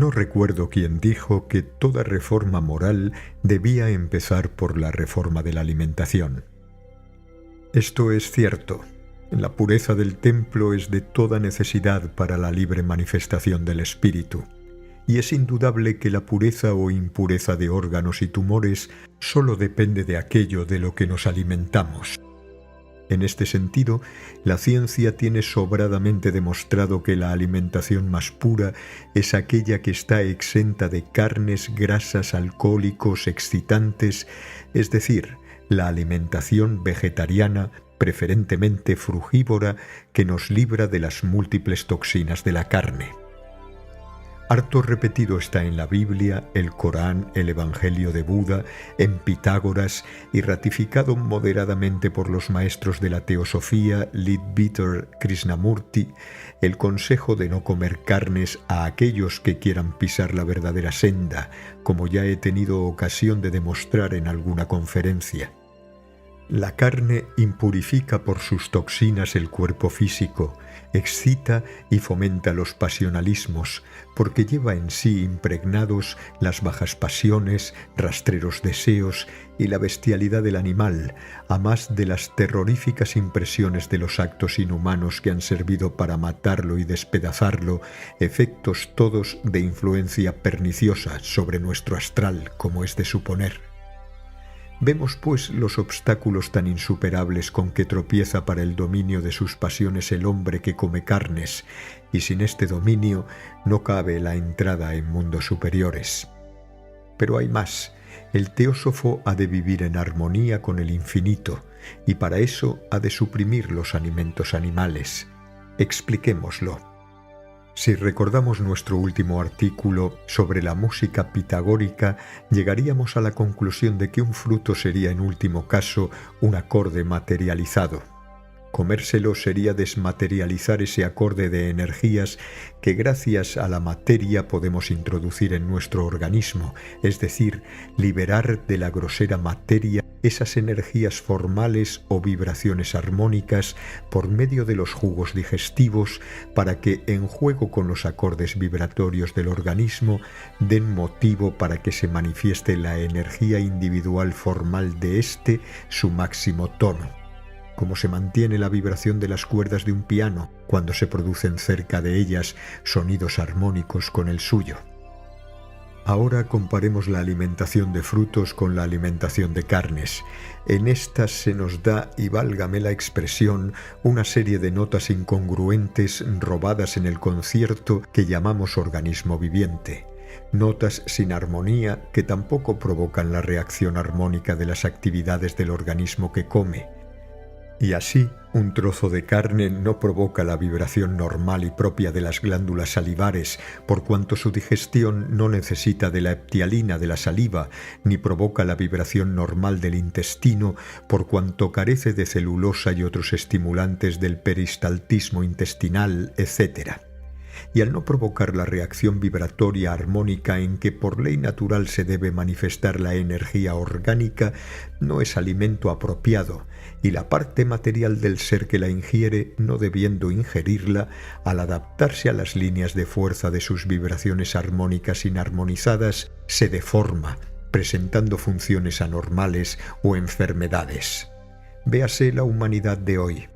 No recuerdo quién dijo que toda reforma moral debía empezar por la reforma de la alimentación. Esto es cierto. La pureza del templo es de toda necesidad para la libre manifestación del espíritu, y es indudable que la pureza o impureza de órganos y tumores solo depende de aquello de lo que nos alimentamos. En este sentido, la ciencia tiene sobradamente demostrado que la alimentación más pura es aquella que está exenta de carnes, grasas, alcohólicos, excitantes, es decir, la alimentación vegetariana, preferentemente frugívora, que nos libra de las múltiples toxinas de la carne. Harto repetido está en la Biblia, el Corán, el Evangelio de Buda, en Pitágoras y ratificado moderadamente por los maestros de la teosofía Leadbeater, Krishnamurti, el consejo de no comer carnes a aquellos que quieran pisar la verdadera senda, como ya he tenido ocasión de demostrar en alguna conferencia. La carne impurifica por sus toxinas el cuerpo físico, excita y fomenta los pasionalismos, porque lleva en sí impregnados las bajas pasiones, rastreros deseos y la bestialidad del animal, a más de las terroríficas impresiones de los actos inhumanos que han servido para matarlo y despedazarlo, efectos todos de influencia perniciosa sobre nuestro astral, como es de suponer. Vemos, pues, los obstáculos tan insuperables con que tropieza para el dominio de sus pasiones el hombre que come carnes, y sin este dominio no cabe la entrada en mundos superiores. Pero hay más. El teósofo ha de vivir en armonía con el infinito, y para eso ha de suprimir los alimentos animales. Expliquémoslo. Si recordamos nuestro último artículo sobre la música pitagórica, llegaríamos a la conclusión de que un fruto sería en último caso un acorde materializado. Comérselo sería desmaterializar ese acorde de energías que gracias a la materia podemos introducir en nuestro organismo, es decir, liberar de la grosera materia esas energías formales o vibraciones armónicas por medio de los jugos digestivos para que, en juego con los acordes vibratorios del organismo, den motivo para que se manifieste la energía individual formal de éste, su máximo tono. Como se mantiene la vibración de las cuerdas de un piano cuando se producen cerca de ellas sonidos armónicos con el suyo. Ahora comparemos la alimentación de frutos con la alimentación de carnes. En estas se nos da, y válgame la expresión, una serie de notas incongruentes robadas en el concierto que llamamos organismo viviente. Notas sin armonía que tampoco provocan la reacción armónica de las actividades del organismo que come. Y así, un trozo de carne no provoca la vibración normal y propia de las glándulas salivares, por cuanto su digestión no necesita de la eptialina de la saliva, ni provoca la vibración normal del intestino, por cuanto carece de celulosa y otros estimulantes del peristaltismo intestinal, etc. Y al no provocar la reacción vibratoria armónica en que por ley natural se debe manifestar la energía orgánica, no es alimento apropiado, y la parte material del ser que la ingiere, no debiendo ingerirla, al adaptarse a las líneas de fuerza de sus vibraciones armónicas inarmonizadas, se deforma, presentando funciones anormales o enfermedades. Véase la humanidad de hoy.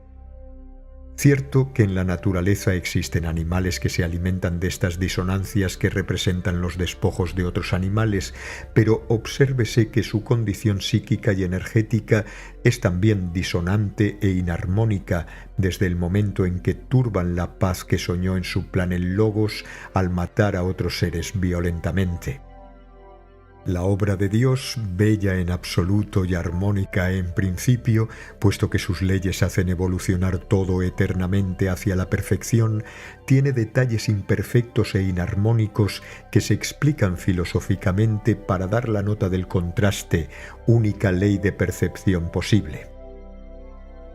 Cierto que en la naturaleza existen animales que se alimentan de estas disonancias que representan los despojos de otros animales, pero obsérvese que su condición psíquica y energética es también disonante e inarmónica desde el momento en que turban la paz que soñó en su plan el Logos al matar a otros seres violentamente. La obra de Dios, bella en absoluto y armónica en principio, puesto que sus leyes hacen evolucionar todo eternamente hacia la perfección, tiene detalles imperfectos e inarmónicos que se explican filosóficamente para dar la nota del contraste, única ley de percepción posible.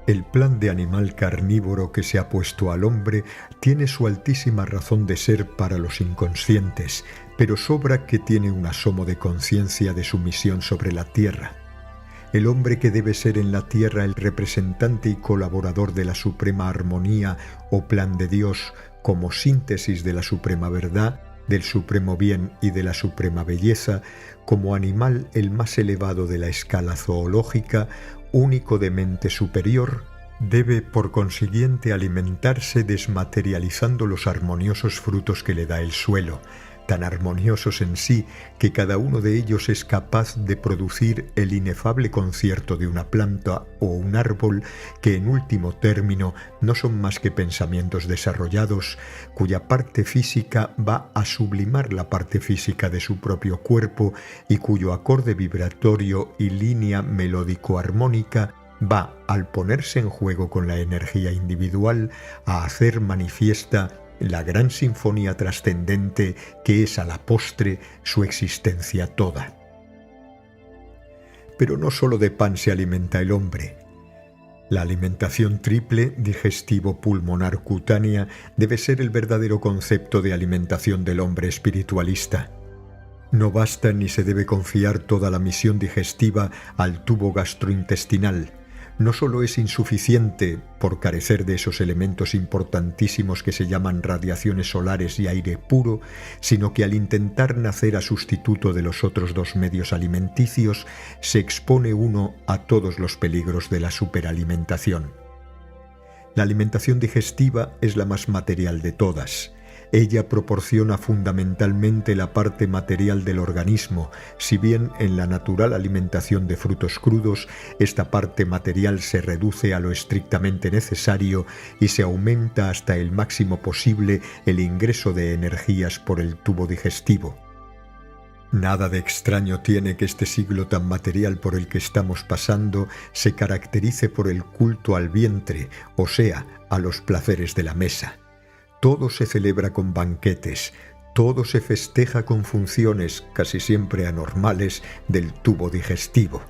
El plan de animal carnívoro que se ha puesto al hombre tiene su altísima razón de ser para los inconscientes, pero sobra que tiene un asomo de conciencia de su misión sobre la tierra. El hombre que debe ser en la tierra el representante y colaborador de la suprema armonía o plan de Dios como síntesis de la suprema verdad, del supremo bien y de la suprema belleza, como animal el más elevado de la escala zoológica, único de mente superior, debe por consiguiente alimentarse desmaterializando los armoniosos frutos que le da el suelo, tan armoniosos en sí que cada uno de ellos es capaz de producir el inefable concierto de una planta o un árbol que en último término no son más que pensamientos desarrollados cuya parte física va a sublimar la parte física de su propio cuerpo y cuyo acorde vibratorio y línea melódico-armónica va, al ponerse en juego con la energía individual, a hacer manifiesta la gran sinfonía trascendente que es a la postre su existencia toda. Pero no sólo de pan se alimenta el hombre. La alimentación triple, digestivo, pulmonar, cutánea, debe ser el verdadero concepto de alimentación del hombre espiritualista. No basta ni se debe confiar toda la misión digestiva al tubo gastrointestinal. No solo es insuficiente por carecer de esos elementos importantísimos que se llaman radiaciones solares y aire puro, sino que al intentar nacer a sustituto de los otros dos medios alimenticios, se expone uno a todos los peligros de la superalimentación. La alimentación digestiva es la más material de todas. Ella proporciona fundamentalmente la parte material del organismo, si bien en la natural alimentación de frutos crudos, esta parte material se reduce a lo estrictamente necesario y se aumenta hasta el máximo posible el ingreso de energías por el tubo digestivo. Nada de extraño tiene que este siglo tan material por el que estamos pasando se caracterice por el culto al vientre, o sea, a los placeres de la mesa. Todo se celebra con banquetes, todo se festeja con funciones, casi siempre anormales, del tubo digestivo.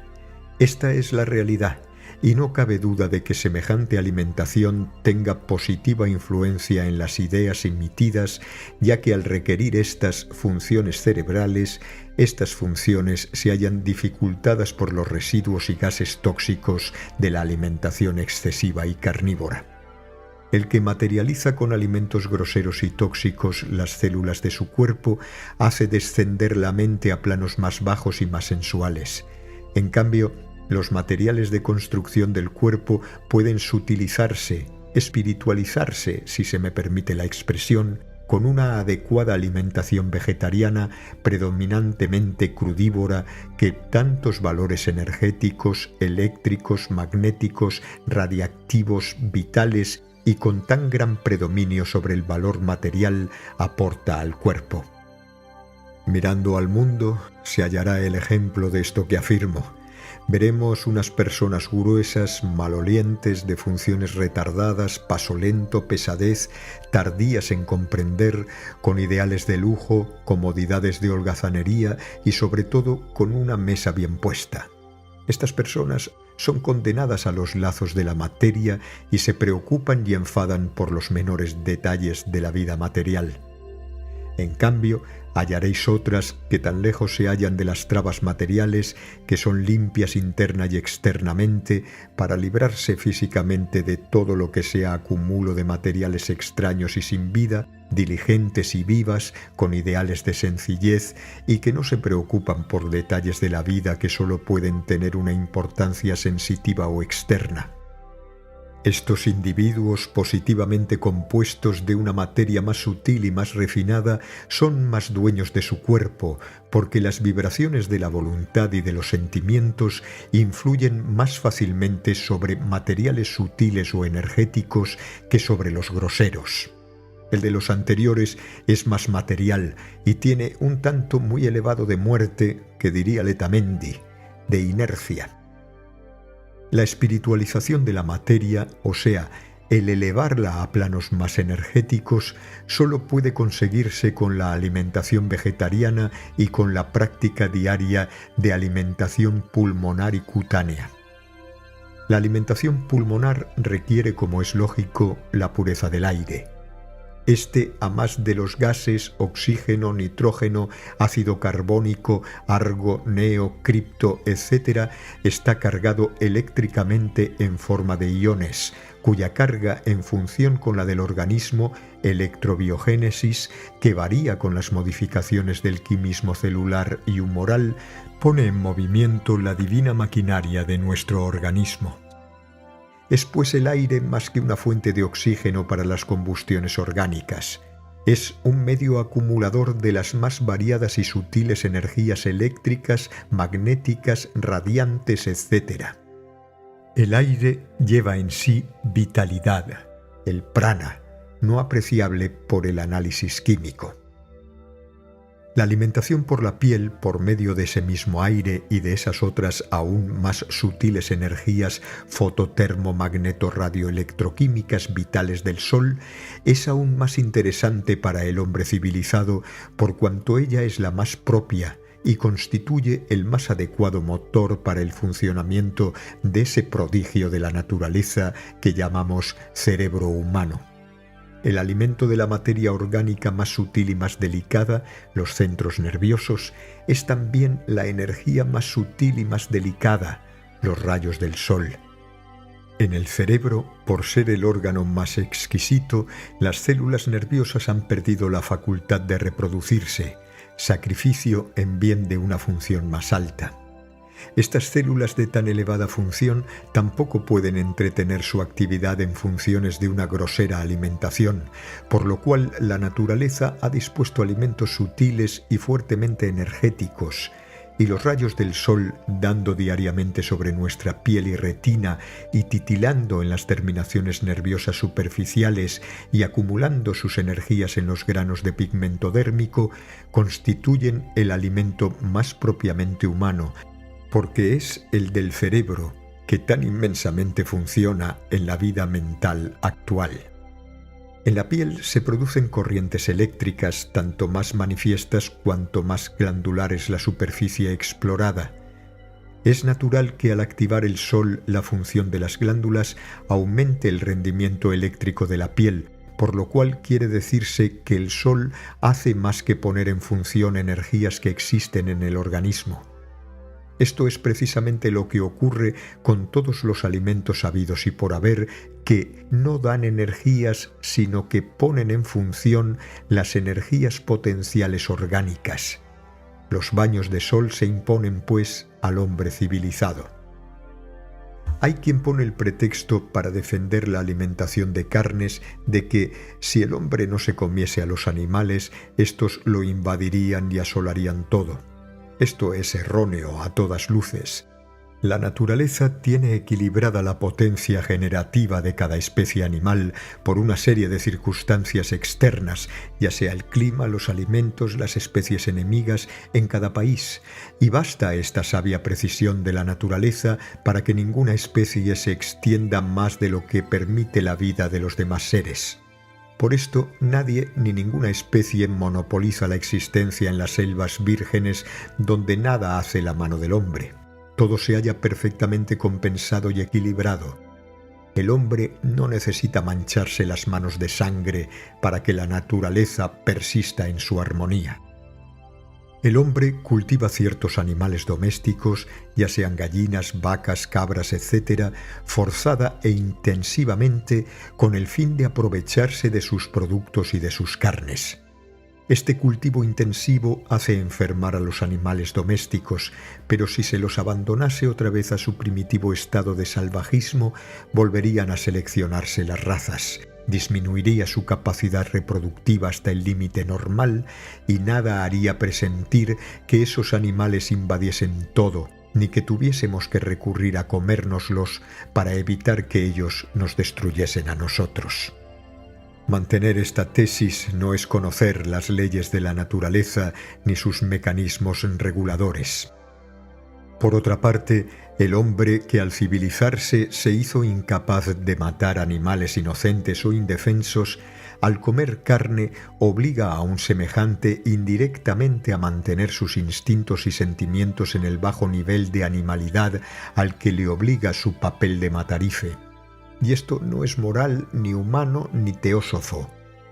Esta es la realidad, y no cabe duda de que semejante alimentación tenga positiva influencia en las ideas emitidas, ya que al requerir estas funciones cerebrales, estas funciones se hallan dificultadas por los residuos y gases tóxicos de la alimentación excesiva y carnívora. El que materializa con alimentos groseros y tóxicos las células de su cuerpo hace descender la mente a planos más bajos y más sensuales. En cambio, los materiales de construcción del cuerpo pueden sutilizarse, espiritualizarse, si se me permite la expresión, con una adecuada alimentación vegetariana predominantemente crudívora que tantos valores energéticos, eléctricos, magnéticos, radiactivos, vitales y con tan gran predominio sobre el valor material aporta al cuerpo. Mirando al mundo se hallará el ejemplo de esto que afirmo. Veremos unas personas gruesas, malolientes, de funciones retardadas, paso lento, pesadez, tardías en comprender, con ideales de lujo, comodidades de holgazanería y sobre todo con una mesa bien puesta. Estas personas son condenadas a los lazos de la materia y se preocupan y enfadan por los menores detalles de la vida material. En cambio, hallaréis otras que tan lejos se hallan de las trabas materiales, que son limpias interna y externamente, para librarse físicamente de todo lo que sea acumulo de materiales extraños y sin vida, diligentes y vivas, con ideales de sencillez, y que no se preocupan por detalles de la vida que solo pueden tener una importancia sensitiva o externa. Estos individuos positivamente compuestos de una materia más sutil y más refinada son más dueños de su cuerpo, porque las vibraciones de la voluntad y de los sentimientos influyen más fácilmente sobre materiales sutiles o energéticos que sobre los groseros. El de los anteriores es más material y tiene un tanto muy elevado de muerte, que diría Letamendi, de inercia. La espiritualización de la materia, o sea, el elevarla a planos más energéticos, solo puede conseguirse con la alimentación vegetariana y con la práctica diaria de alimentación pulmonar y cutánea. La alimentación pulmonar requiere, como es lógico, la pureza del aire. Este, a más de los gases, oxígeno, nitrógeno, ácido carbónico, argo, neo, cripto, etc., está cargado eléctricamente en forma de iones, cuya carga, en función con la del organismo, electrobiogénesis, que varía con las modificaciones del quimismo celular y humoral, pone en movimiento la divina maquinaria de nuestro organismo. Es pues el aire más que una fuente de oxígeno para las combustiones orgánicas. Es un medio acumulador de las más variadas y sutiles energías eléctricas, magnéticas, radiantes, etc. El aire lleva en sí vitalidad, el prana, no apreciable por el análisis químico. La alimentación por la piel, por medio de ese mismo aire y de esas otras aún más sutiles energías fototermomagneto-radioelectroquímicas vitales del Sol, es aún más interesante para el hombre civilizado por cuanto ella es la más propia y constituye el más adecuado motor para el funcionamiento de ese prodigio de la naturaleza que llamamos cerebro humano. El alimento de la materia orgánica más sutil y más delicada, los centros nerviosos, es también la energía más sutil y más delicada, los rayos del sol. En el cerebro, por ser el órgano más exquisito, las células nerviosas han perdido la facultad de reproducirse, sacrificio en bien de una función más alta. Estas células de tan elevada función tampoco pueden entretener su actividad en funciones de una grosera alimentación, por lo cual la naturaleza ha dispuesto alimentos sutiles y fuertemente energéticos, y los rayos del sol, dando diariamente sobre nuestra piel y retina y titilando en las terminaciones nerviosas superficiales y acumulando sus energías en los granos de pigmento dérmico, constituyen el alimento más propiamente humano, porque es el del cerebro que tan inmensamente funciona en la vida mental actual. En la piel se producen corrientes eléctricas tanto más manifiestas cuanto más glandular es la superficie explorada. Es natural que al activar el sol la función de las glándulas aumente el rendimiento eléctrico de la piel, por lo cual quiere decirse que el sol hace más que poner en función energías que existen en el organismo. Esto es precisamente lo que ocurre con todos los alimentos habidos y por haber, que no dan energías, sino que ponen en función las energías potenciales orgánicas. Los baños de sol se imponen, pues, al hombre civilizado. Hay quien pone el pretexto para defender la alimentación de carnes de que, si el hombre no se comiese a los animales, estos lo invadirían y asolarían todo. Esto es erróneo a todas luces. La naturaleza tiene equilibrada la potencia generativa de cada especie animal por una serie de circunstancias externas, ya sea el clima, los alimentos, las especies enemigas en cada país, y basta esta sabia precisión de la naturaleza para que ninguna especie se extienda más de lo que permite la vida de los demás seres. Por esto, nadie ni ninguna especie monopoliza la existencia en las selvas vírgenes donde nada hace la mano del hombre. Todo se halla perfectamente compensado y equilibrado. El hombre no necesita mancharse las manos de sangre para que la naturaleza persista en su armonía. El hombre cultiva ciertos animales domésticos, ya sean gallinas, vacas, cabras, etc., forzada e intensivamente con el fin de aprovecharse de sus productos y de sus carnes. Este cultivo intensivo hace enfermar a los animales domésticos, pero si se los abandonase otra vez a su primitivo estado de salvajismo, volverían a seleccionarse las razas. Disminuiría su capacidad reproductiva hasta el límite normal y nada haría presentir que esos animales invadiesen todo, ni que tuviésemos que recurrir a comérnoslos para evitar que ellos nos destruyesen a nosotros. Mantener esta tesis no es conocer las leyes de la naturaleza ni sus mecanismos reguladores. Por otra parte, el hombre que al civilizarse se hizo incapaz de matar animales inocentes o indefensos, al comer carne obliga a un semejante indirectamente a mantener sus instintos y sentimientos en el bajo nivel de animalidad al que le obliga su papel de matarife. Y esto no es moral, ni humano, ni teósofo.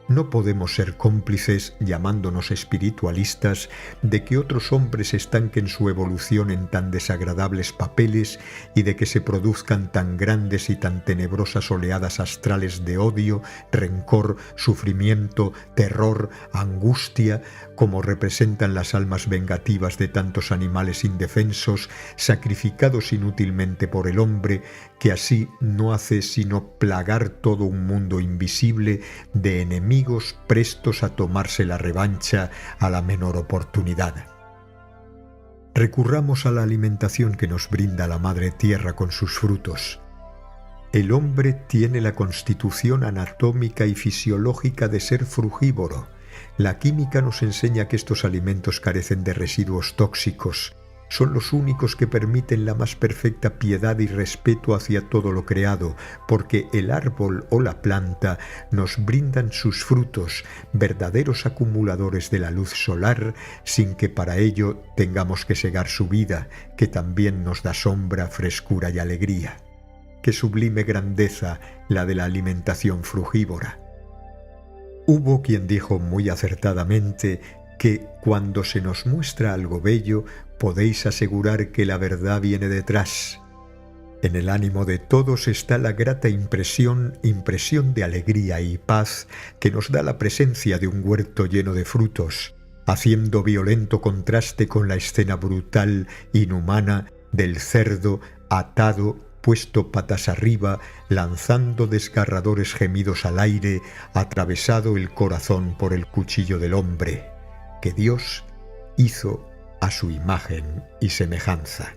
no podemos ser cómplices, llamándonos espiritualistas, de que otros hombres estanquen su evolución en tan desagradables papeles y de que se produzcan tan grandes y tan tenebrosas oleadas astrales de odio, rencor, sufrimiento, terror, angustia, como representan las almas vengativas de tantos animales indefensos, sacrificados inútilmente por el hombre, que así no hace sino plagar todo un mundo invisible de enemigos prestos a tomarse la revancha a la menor oportunidad. Recurramos a la alimentación que nos brinda la Madre Tierra con sus frutos. El hombre tiene la constitución anatómica y fisiológica de ser frugívoro. La química nos enseña que estos alimentos carecen de residuos tóxicos. Son los únicos que permiten la más perfecta piedad y respeto hacia todo lo creado, porque el árbol o la planta nos brindan sus frutos, verdaderos acumuladores de la luz solar, sin que para ello tengamos que segar su vida, que también nos da sombra, frescura y alegría. Qué sublime grandeza la de la alimentación frugívora. Hubo quien dijo muy acertadamente que cuando se nos muestra algo bello, podéis asegurar que la verdad viene detrás. En el ánimo de todos está la grata impresión de alegría y paz que nos da la presencia de un huerto lleno de frutos, haciendo violento contraste con la escena brutal, inhumana, del cerdo atado, puesto patas arriba, lanzando desgarradores gemidos al aire, atravesado el corazón por el cuchillo del hombre, que Dios hizo a su imagen y semejanza.